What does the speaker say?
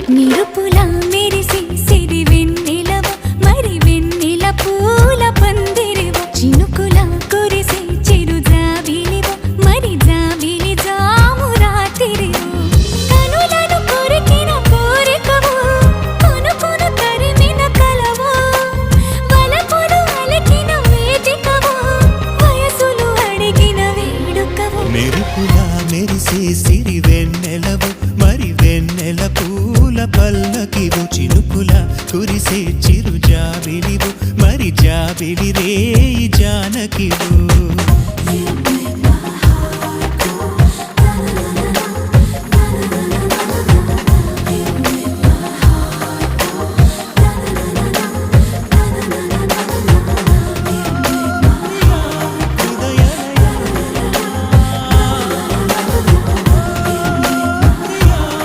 నిరుపుల మెరిసి సిరి వెన్నెలవ మరి వెన్నెల పూల పందిరివ చినుకుల కురిసి చిరు జాబిలివ మరి జాబిలి జాము రాతిరివ కనులను కొరికిన కోరికవు కొనుకొను తరిమిన కలవు వలపులు అలికిన వేదికవు వయసులు అడిగిన వేడుకవు మెరుపుల మెరిసే సిరి వెన్నెలవు మరి వెన్నెల పూల పల్లకివు చినుకుల కురిసే చిరు జాబిలివు మరి జాబిలి రేయి జానకివు